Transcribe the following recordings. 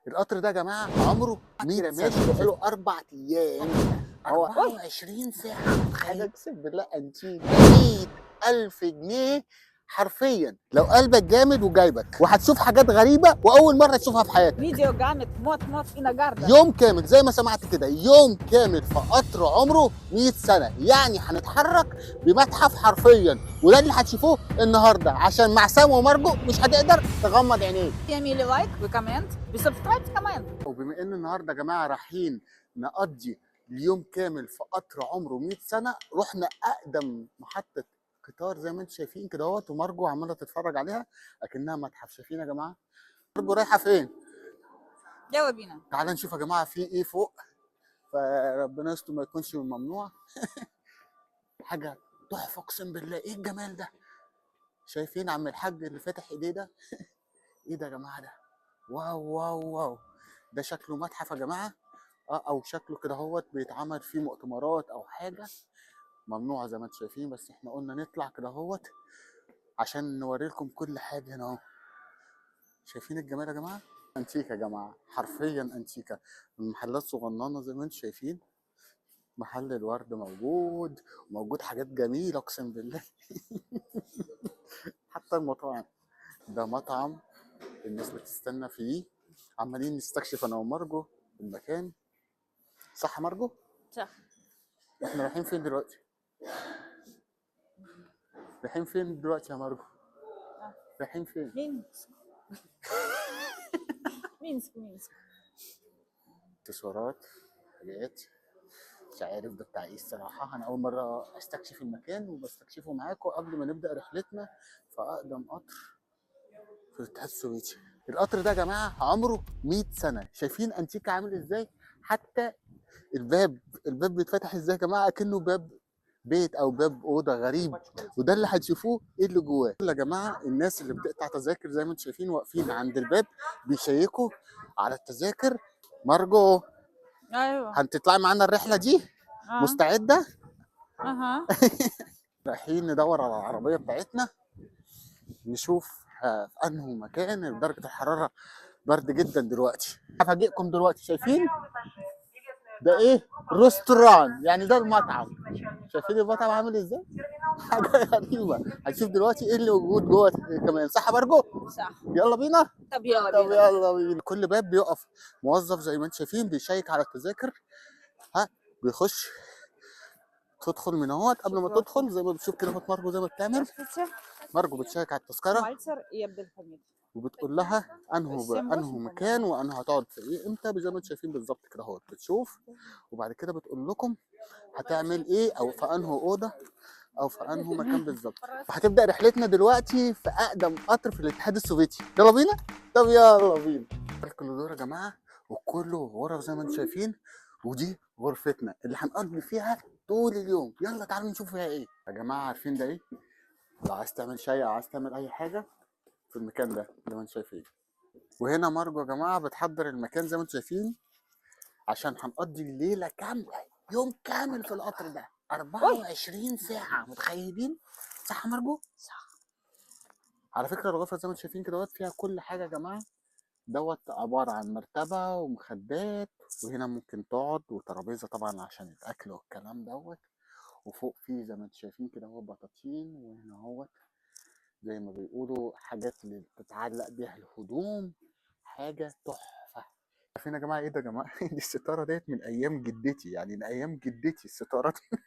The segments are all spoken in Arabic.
القطر ده يا جماعه عمره 100 سنه، ماشي بقاله 4 ايام، هو 24 ساعه. حاجه اقسم بالله انتيك 100,000 جنيه حرفيا. لو قلبك جامد وجايبك، وهتشوف حاجات غريبه واول مره تشوفها في حياتك. فيديو جامد موت موت فينا جاردة. يوم كامل زي ما سمعت كده، يوم كامل في قطر عمره 100 سنه، يعني هنتحرك بمتحف حرفيا. وده اللي هتشوفوه النهارده، عشان مع سام ومارجو مش هتقدر تغمض عينيك. يعملي لايك وكومنت وسبسكرايب كمان. وبما ان النهارده يا جماعه رايحين نقضي اليوم كامل في قطر عمره 100 سنه، رحنا اقدم محطه قطار زي ما انتم شايفين كده اهوت، ومارجو عماله تتفرج عليها اكنها متحف. شايفين يا جماعه مارجو رايحه فين؟ يلا بينا. تعالوا نشوف يا جماعه في ايه فوق، فربنا يستر ما يكونش من ممنوع. حاجه تحفه اقسم بالله. ايه الجمال ده؟ شايفين عم الحاج اللي فاتح ايديه ده؟ ايه ده يا جماعه ده؟ واو واو واو. ده شكله متحف يا جماعه، او شكله كده هوت بيتعمل فيه مؤتمرات او حاجه. ممنوع زي ما انتم شايفين، بس احنا قلنا نطلع كده هوت عشان نوري لكم كل حاجه هنا اهو. شايفين الجمال يا جماعه؟ انتيكه يا جماعه، حرفيا انتيكه. المحلات صغننه زي ما انتم شايفين، محل الورد موجود، وموجود حاجات جميله اقسم بالله. حتى المطاعم. ده مطعم الناس بتستنى فيه. عمالين نستكشف انا ومارجو المكان. صح يا مارجو؟ صح. احنا رايحين فين دلوقتي؟ رايحين فين دلوقتي يا مارجو؟ رايحين فين؟ مينسك مينسك. اكسسوارات، حاجات مش عارف ده بتاع ايه الصراحه. انا اول مره استكشف المكان، وبستكشفه معاكم قبل ما نبدا رحلتنا في اقدم قطر في الاتحاد السوفيتي. القطر ده يا جماعه عمره 100 سنه. شايفين انتيكا عامل ازاي؟ حتى الباب بيتفتح ازاي يا جماعه، كأنه باب بيت او باب اوضه غريب. وده اللي هتشوفوه ايه اللي جواه يا جماعه. الناس اللي بتقطع تذاكر زي ما انتم شايفين واقفين عند الباب بيشيكوا على التذاكر. مارجو، ايوه. هتطلعي معانا الرحله دي؟ مستعده؟ اها. رايحين ندور على العربيه بتاعتنا، نشوف في انهي مكان. درجه الحراره برد جدا دلوقتي. هفاجئكم دلوقتي. شايفين ده ايه؟ ريستوران، يعني ده المطعم. شايفين المطعم عامل ازاي؟ حاجه غريبه. هنشوف دلوقتي ايه اللي موجود جوه كمان. صح يا برجو؟ صح. يلا بينا. طب يلا طب بينا. يلا بينا. كل باب بيقف موظف زي ما انتم شايفين بيشيك على التذاكر. ها، بيخش. تدخل من اهوت. قبل ما تدخل زي ما بتشوف كده مارجو زي ما بتعمل. مارجو بتشيك على التذكره مالتر يبدو الحميد. وبتقول لها انه مكان وانه هتقعد في ايه امتى، زي ما انتم شايفين بالظبط كده اهوت. بتشوف وبعد كده بتقول لكم هتعمل ايه، او في انه اوضه او في انه مكان بالظبط. وهتبدا رحلتنا دلوقتي في اقدم قطر في الاتحاد السوفيتي. يلا بينا. طب يلا بينا. كل دول يا جماعه وكله غرف زي ما انتم شايفين، ودي غرفتنا اللي هنقضي فيها طول اليوم. يلا تعالوا نشوف فيها ايه يا جماعه. عارفين ده ايه؟ لو عايز تعمل شاي او عايز تعمل اي حاجه في المكان ده زي ما انتم شايفين. وهنا مارجو يا جماعه بتحضر المكان زي ما انتم شايفين، عشان هنقضي الليله كامله، يوم كامل في القطر ده 24 ساعه. متخيلين؟ صح يا مارجو؟ صح. على فكره الغرفه زي ما انتم شايفين كده فيها كل حاجه يا جماعه. دوت عباره عن مرتبه ومخدات، وهنا ممكن تقعد، وترابيزه طبعا عشان الاكل والكلام دوت. وفوق فيه زي ما انتم شايفين كده هو بطاطين، وهنا هو زي ما بيقولوا حاجات اللي بتتعلق بيها الهدوم. حاجه تحفه. عارفين يا جماعه ايه ده يا جماعه؟ دي الستاره ديت من ايام جدتي، يعني من ايام جدتي الستاره دي.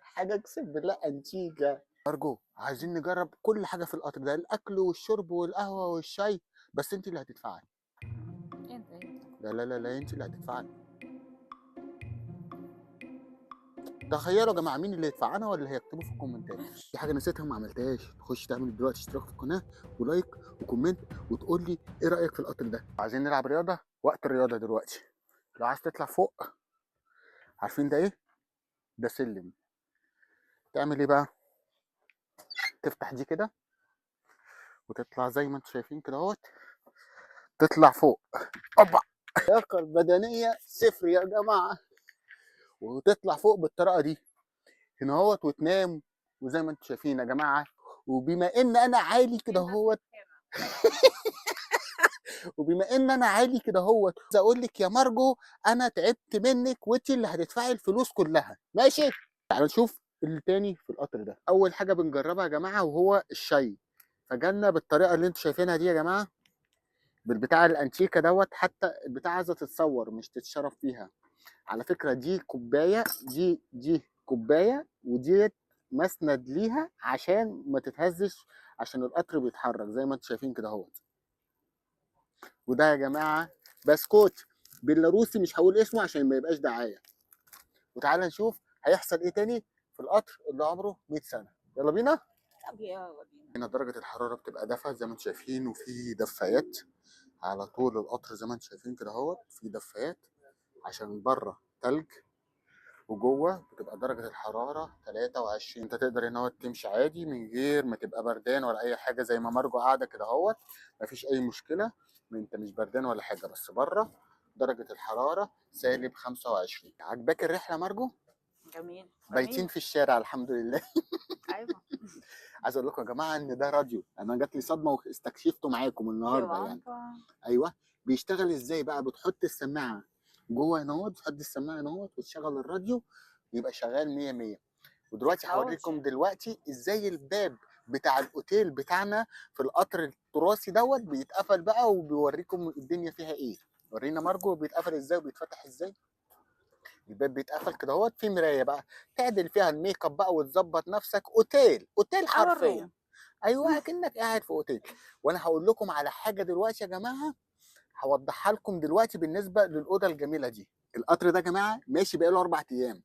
حاجه اقسم بالله انتيكه. ارجو عايزين نجرب كل حاجه في القطر ده، الاكل والشرب والقهوه والشاي، بس انت اللي هتدفعي. انت. لا لا لا لا، انت اللي هتدفعي. تخيلوا يا جماعه مين اللي يدفع، انا ولا هي؟ اكتبوا في الكومنتات. في حاجه نسيتها وما عملتهاش، تخش تعمل دلوقتي اشتراك في القناه ولايك وكومنت، وتقول لي ايه رايك في القطر ده. عايزين نلعب رياضه، وقت الرياضه دلوقتي. لو عايز تطلع فوق، عارفين ده ايه؟ ده سلم. تعمل ايه بقى؟ تفتح دي كده وتطلع زي ما انتم شايفين كده اهوت. تطلع فوق. اوبا. اللياقه البدنيه صفر يا جماعه. وتطلع فوق بالطريقه دي هنا اهوت، وتنام. وزي ما انتم شايفين يا جماعه، وبما ان انا عالي كده اهوت وبما ان انا عالي كده هو عايز اقول لك يا مارجو انا تعبت منك وانت اللي هتدفعي الفلوس كلها، ماشي؟ تعالوا نشوف التاني في القطر ده. اول حاجه بنجربها يا جماعه وهو الشاي، فجالنا بالطريقه اللي انتوا شايفينها دي يا جماعه، بالبتاع الانتيكه دوت. حتى البتاع عايزه تتصور مش تتشرب فيها. على فكره دي كوبايه، دي كوبايه، وديت مسند ليها عشان ما تتهزش، عشان القطر بيتحرك زي ما انتوا شايفين كده اهوت. وده يا جماعه بسكوت بيلاروسي، مش هقول اسمه عشان ما يبقاش دعايه. وتعالى نشوف هيحصل ايه تاني في القطر اللي عمره 100 سنه. يلا بينا. طب يلا بينا. هنا درجه الحراره بتبقى دافئه زي ما انتم شايفين، وفي دفايات على طول القطر زي ما انتم شايفين كده اهوت. في دفايات عشان بره تلج، وجوه بتبقى درجة الحرارة 23. انت تقدر ان هو تمشي عادي من غير ما تبقى بردان ولا اي حاجة، زي ما مارجو قاعدة كده اهوت، مفيش اي مشكلة. انت مش بردان ولا حاجة، بس بره درجة الحرارة -25. عجباك الرحلة مارجو؟ جميل. بايتين في الشارع الحمد لله. ايوه. عايز اقول لكم يا جماعة ان ده راديو، انا جات لي صدمة واستكشفته معاكم النهارده يعني. ايوه. بيشتغل ازاي بقى؟ بتحط السماعه جوه هنا اهوت، بتحط السماعه هنا اهوت وتشغل الراديو يبقى شغال 100 100. ودلوقتي هوريكم دلوقتي ازاي الباب بتاع الاوتيل بتاعنا في القطر التراثي دوت بيتقفل بقى، وبيوريكم الدنيا فيها ايه. ورينا مارجو بيتقفل ازاي وبيتفتح ازاي. الباب بيتقفل كده اهوت، في مرايه بقى تعدل فيها الميك اب بقى وتظبط نفسك. اوتيل حرفيا. ايوه كأنك قاعد في اوتيل. وانا هقول لكم على حاجه دلوقتي يا جماعه، هوضحها لكم دلوقتي بالنسبه للاوضه الجميله دي. القطر ده يا جماعه ماشي بقاله 4 ايام.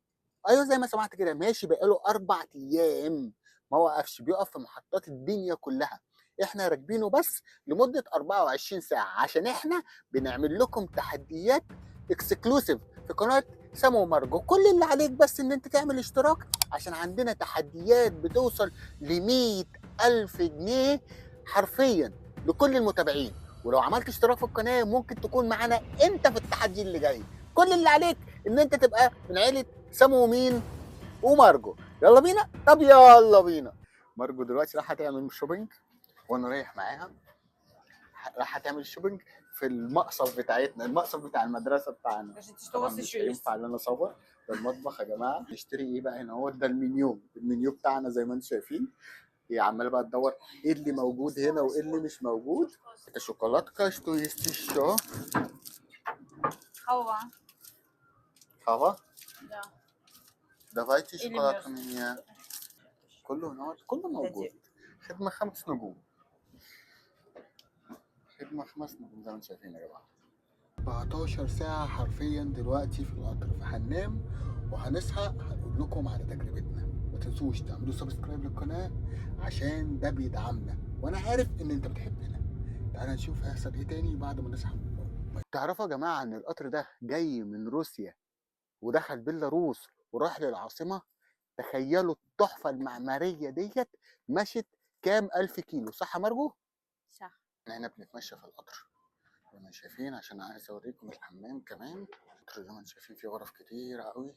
ايوه زي ما سمعت كده، ماشي بقاله 4 ايام، ما وقفش، بيقف في محطات الدنيا كلها. احنا راكبينه بس لمده 24 ساعه عشان احنا بنعمل لكم تحديات اكسكلوسيف في قناه سامو مارجو. كل اللي عليك بس ان انت تعمل اشتراك، عشان عندنا تحديات بتوصل ل 100,000 جنيه حرفيا لكل المتابعين. ولو عملت اشتراك في القناه ممكن تكون معانا انت في التحدي اللي جاي. كل اللي عليك ان انت تبقى من عيله سامو ومين ومارجو. يلا بينا. طب يلا بينا. مارجو دلوقتي راح تعمل شوبينج وانا رايح معاها. راح تعمل شوبينج في المقصف بتاعتنا، المقصف بتاع المدرسه بتاعنا. طبعا مش هينفع ان انا اصور. ده المطبخ يا جماعه. نشتري ايه بقى هنا؟ هو ده المنيو بتاعنا زي ما انتم شايفين. هي عماله بقى تدور ايه اللي موجود هنا وايه اللي مش موجود. شوكولاتكا شتو يستيشو Kawa. خوا Ja. دافايتي اللي شوكولاته منيا. كله هنا كله موجود. خدمه 5 نجوم. خدمه 5 نجوم زي ما انتم شايفين يا جماعه. 14 ساعه حرفيا دلوقتي في القطر، فهننام وهنصحى هنقول لكم على تجربتنا. ما تنسوش تعملوا سبسكرايب للقناه عشان ده بيدعمنا، وانا عارف ان انت بتحبنا. تعالى نشوف هيحصل ايه تاني بعد ما نصحى. تعرفوا يا جماعه ان القطر ده جاي من روسيا ودخل بيلاروس وراح للعاصمه؟ تخيلوا التحفه المعماريه ديت مشت كام الف كيلو، صح يا مارجو؟ صح. احنا هنا بنتمشى في القطر زي ما شايفين، عشان عايز اوريكم الحمام كمان. القطر زي ما شايفين فيه غرف كتيره قوي.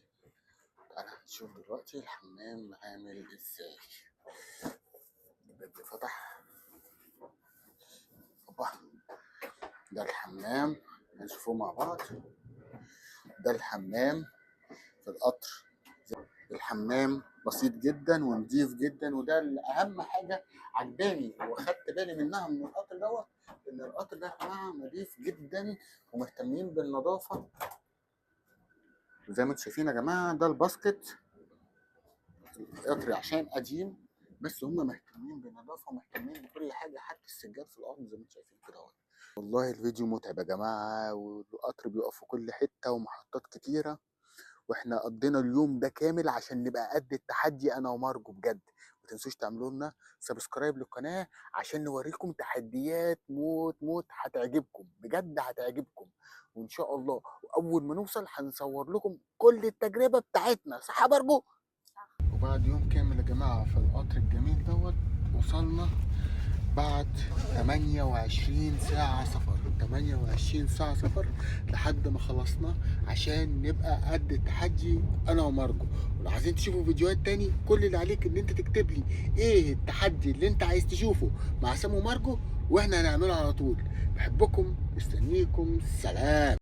تعالى نشوف دلوقتي الحمام عامل ازاي. الباب فتح. اوبا. ده الحمام هنشوفوه مع بعض. ده الحمام في القطر. الحمام بسيط جدا ونضيف جدا، وده اللي اهم حاجه عجباني واخدت بالي منها من القطر دوت، ان القطر ده يا جماعه نضيف جدا ومهتمين بالنظافه. زي ما انتم شايفين يا جماعه ده الباسكت. القطر عشان قديم بس هم مهتمين بالنظافه ومهتمين بكل حاجه، حتى السجاد في الارض زي ما انتم شايفين كده اهو. والله الفيديو متعب يا جماعه، والقطر بيقف في كل حته ومحطات كتيره، واحنا قضينا اليوم ده كامل عشان نبقى قد التحدي انا ومارجو بجد. ما تنسوش تعملوا لنا سبسكرايب للقناه عشان نوريكم تحديات موت موت هتعجبكم بجد، هتعجبكم. وان شاء الله واول ما نوصل هنصور لكم كل التجربه بتاعتنا، صح يا مارجو؟ وبعد يوم كامل يا جماعه في القطر الجميل دوت وصلنا بعد 28 ساعة سفر. 28 ساعة سفر لحد ما خلصنا عشان نبقى قد التحدي انا ومارجو. ولو عايزين تشوفوا فيديوهات تاني كل اللي عليك ان انت تكتب لي ايه التحدي اللي انت عايز تشوفه مع سامو ومارجو واحنا هنعمله على طول. بحبكم، مستنيكم، سلام.